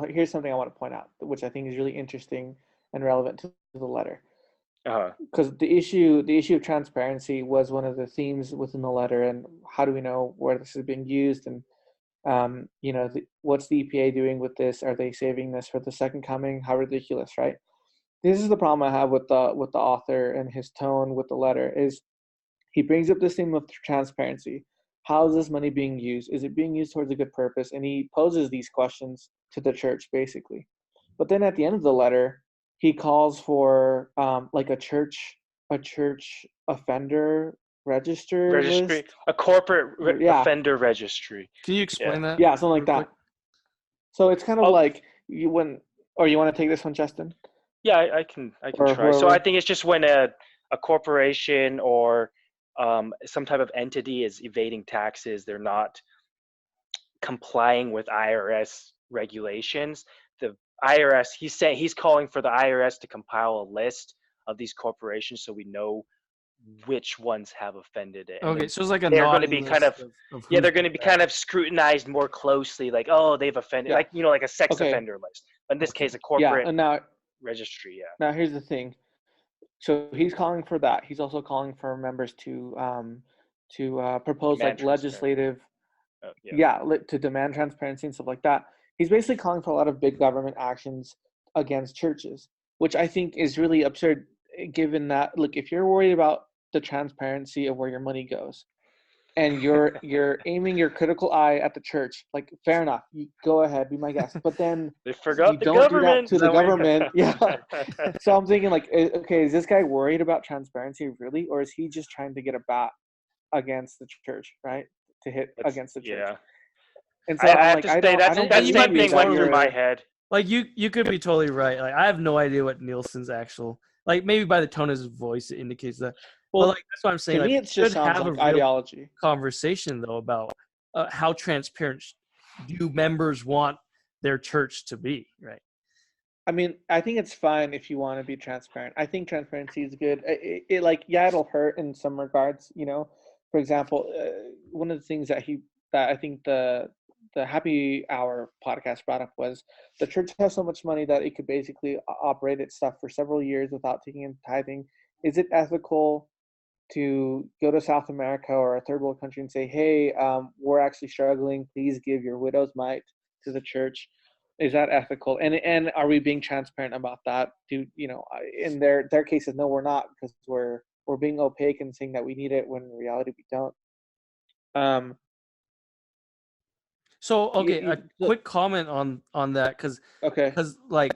here's something I want to point out, which I think is really interesting and relevant to the letter. Because the issue of transparency was one of the themes within the letter, and how do we know where this is being used, and what's the EPA doing with this? Are they saving this for the second coming? How ridiculous, right? This is the problem I have with the author and his tone with the letter. Is he brings up this theme of transparency. How is this money being used? Is it being used towards a good purpose? And he poses these questions to the church, basically. But then at the end of the letter, he calls for like a church offender registry, list. A corporate offender registry. Can you explain that? Yeah, something like that. So it's kind of like you want to take this one, Justin? Yeah, I can try. Whoever. So I think it's just when a corporation or some type of entity is evading taxes, they're not complying with IRS regulations. The IRS, he's calling for the IRS to compile a list of these corporations so we know which ones have offended it. Okay, so it's like they're going to be kind of they're going to be kind of scrutinized more closely, like, oh, they've offended, like like a sex offender list. But in this case, a corporate registry. Yeah. Now here's the thing. So he's calling for that. He's also calling for members to propose like legislative, to demand transparency and stuff like that. He's basically calling for a lot of big government actions against churches, which I think is really absurd, given that, look, if you're worried about the transparency of where your money goes, and you're aiming your critical eye at the church, like, fair enough, you go ahead, be my guest. But then they forgot the government do that to the government. Yeah. So I'm thinking, like, okay, is this guy worried about transparency really, or is he just trying to get a bat against the church, right? To hit against the church. Yeah. And so I'm like, that's the same thing going through my head. Like you could be totally right. Like I have no idea what Nielsen's actual, like, maybe by the tone of his voice it indicates that. Well, like that's what I'm saying. To me, it just sounds like ideology. Conversation though about how transparent do members want their church to be, right? I mean, I think it's fine if you want to be transparent. I think transparency is good. It like, yeah, it'll hurt in some regards. For example, one of the things that I think the Happy Hour podcast brought up was the church has so much money that it could basically operate its stuff for several years without taking in tithing. Is it ethical to go to South America or a third world country and say, hey, we're actually struggling, please give your widow's mite to the church? Is that ethical? And are we being transparent about that? In their cases, no, we're not, because we're being opaque and saying that we need it when in reality we don't. So okay, a quick comment on that, because like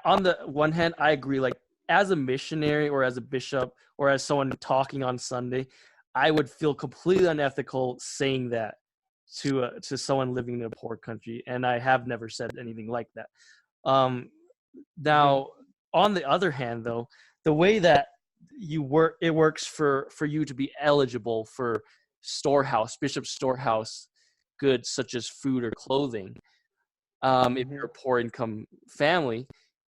on the one hand, I agree. Like as a missionary or as a bishop or as someone talking on Sunday, I would feel completely unethical saying that to someone living in a poor country, and I have never said anything like that. Now, on the other hand, though, the way that it works for you to be eligible for bishop storehouse goods such as food or clothing, if you're a poor income family,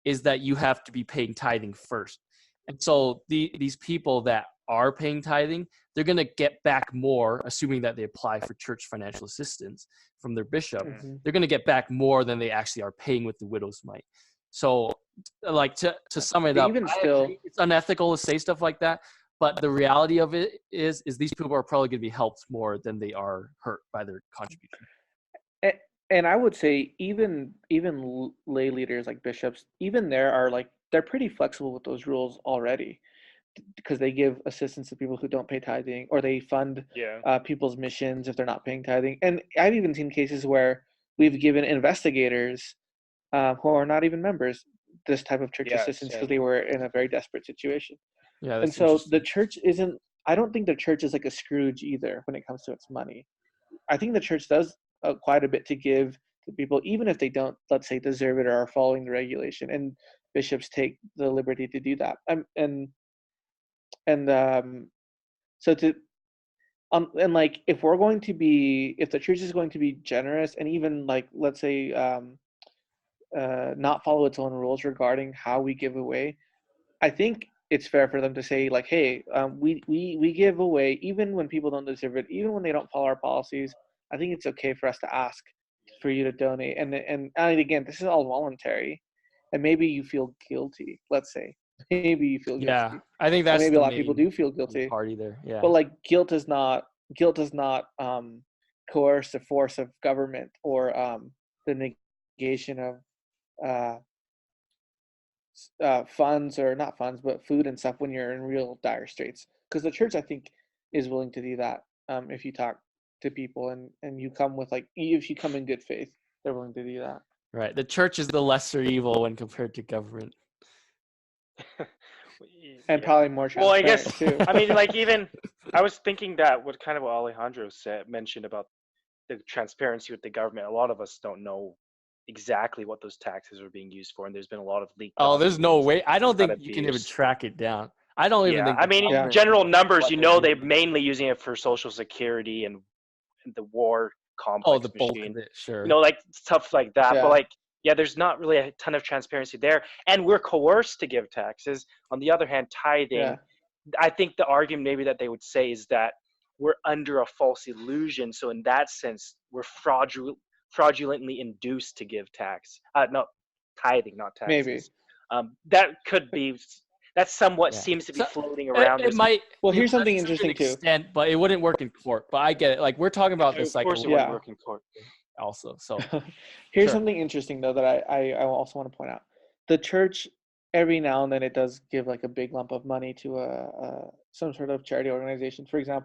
is that you have to be paying tithing first. And so these people that are paying tithing, they're going to get back more, assuming that they apply for church financial assistance from their bishop. They're going to get back more than they actually are paying with the widow's mite. So, like, to sum it up, it's unethical to say stuff like that. But the reality of it is these people are probably going to be helped more than they are hurt by their contribution. And I would say even lay leaders like bishops, even they're pretty flexible with those rules already, because they give assistance to people who don't pay tithing, or they fund people's missions if they're not paying tithing. And I've even seen cases where we've given investigators who are not even members this type of church assistance because they were in a very desperate situation. Yeah, and so the church isn't. I don't think the church is like a Scrooge either when it comes to its money. I think the church does quite a bit to give to people, even if they don't, let's say, deserve it or are following the regulation. And bishops take the liberty to do that. Like, if the church is going to be generous and even, like, let's say, not follow its own rules regarding how we give away, I think it's fair for them to say, like, hey, we give away even when people don't deserve it, even when they don't follow our policies. I think it's okay for us to ask for you to donate, and again, this is all voluntary, and maybe you feel guilty. Let's say maybe you feel guilty. I think that's maybe a lot of people do feel guilty. Party there, yeah. But like guilt is not coercive force of government or the negation of funds, or not funds, but food and stuff when you're in real dire straits. Because the church, I think, is willing to do that if you talk to people and you come with if you come in good faith, they're willing to do that. Right. The church is the lesser evil when compared to government. And probably more transparent. Well, I guess too. I mean, like, even I was thinking that what Alejandro mentioned about the transparency with the government. A lot of us don't know exactly what those taxes are being used for, and there's been a lot of leaked. Oh, there's no way. I don't think you can even track it down. I don't even think. I mean, in general numbers, they're mainly using it for Social Security and the war complex. Oh, the bulk of it, sure. Like stuff like that. Yeah. But there's not really a ton of transparency there, and we're coerced to give taxes. On the other hand, tithing, I think the argument maybe that they would say is that we're under a false illusion. So in that sense, we're fraudulently induced to give tax. No, tithing, not taxes. Maybe. That could be. That somewhat seems to be floating around. It might. Well, here's something interesting too. But it wouldn't work in court. But I get it. Like, we're talking about this. Of course, it wouldn't work in court. Also, so here's something interesting though that I also want to point out. The church, every now and then, it does give like a big lump of money to some sort of charity organization. For example,